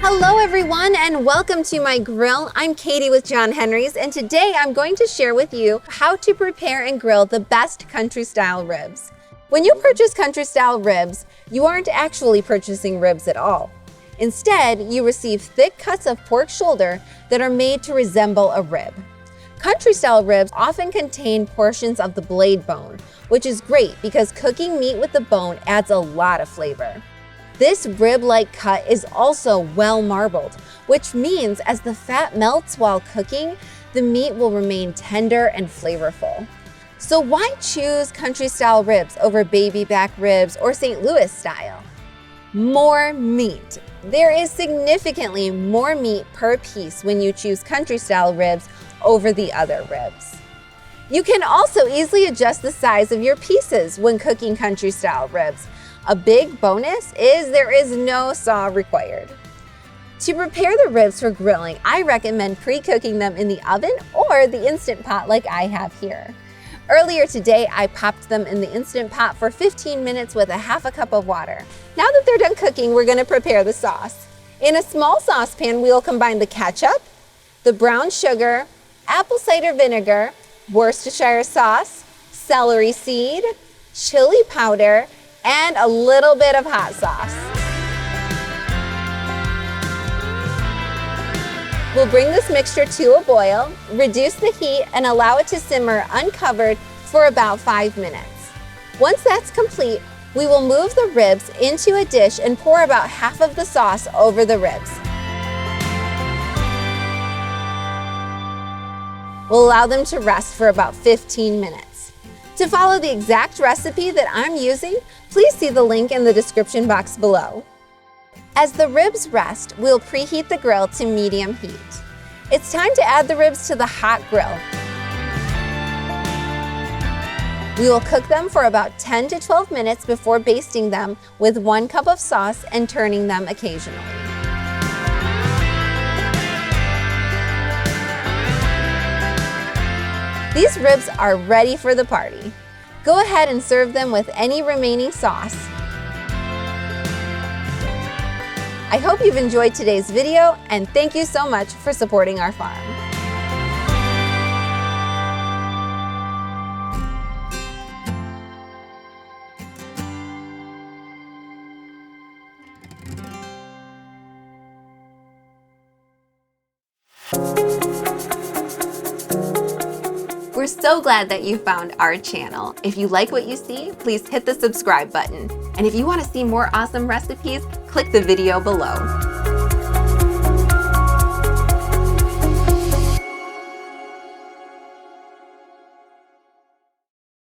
Hello everyone and welcome to my grill. I'm Katie with John Henry's, and today I'm going to share with you how to prepare and grill the best country style ribs. When you purchase country style ribs, you aren't actually purchasing ribs at all. Instead, you receive thick cuts of pork shoulder that are made to resemble a rib. Country style ribs often contain portions of the blade bone, which is great because cooking meat with the bone adds a lot of flavor. This rib-like cut is also well marbled, which means as the fat melts while cooking, the meat will remain tender and flavorful. So why choose country style ribs over baby back ribs or St. Louis style? More meat. There is significantly more meat per piece when you choose country style ribs over the other ribs. You can also easily adjust the size of your pieces when cooking country style ribs. A big bonus is there is no saw required. To prepare the ribs for grilling, I recommend pre-cooking them in the oven or the Instant Pot like I have here. Earlier today, I popped them in the Instant Pot for 15 minutes with a half a cup of water. Now that they're done cooking, we're gonna prepare the sauce. In a small saucepan, we will combine the ketchup, the brown sugar, apple cider vinegar, Worcestershire sauce, celery seed, chili powder, and a little bit of hot sauce. We'll bring this mixture to a boil, reduce the heat, and allow it to simmer uncovered for about 5 minutes. Once that's complete, we will move the ribs into a dish and pour about half of the sauce over the ribs. We'll allow them to rest for about 15 minutes. To follow the exact recipe that I'm using, please see the link in the description box below. As the ribs rest, we'll preheat the grill to medium heat. It's time to add the ribs to the hot grill. We will cook them for about 10 to 12 minutes before basting them with 1 cup of sauce and turning them occasionally. These ribs are ready for the party. Go ahead and serve them with any remaining sauce. I hope you've enjoyed today's video, and thank you so much for supporting our farm. We're so glad that you found our channel. If you like what you see, please hit the subscribe button. And if you want to see more awesome recipes, click the video below.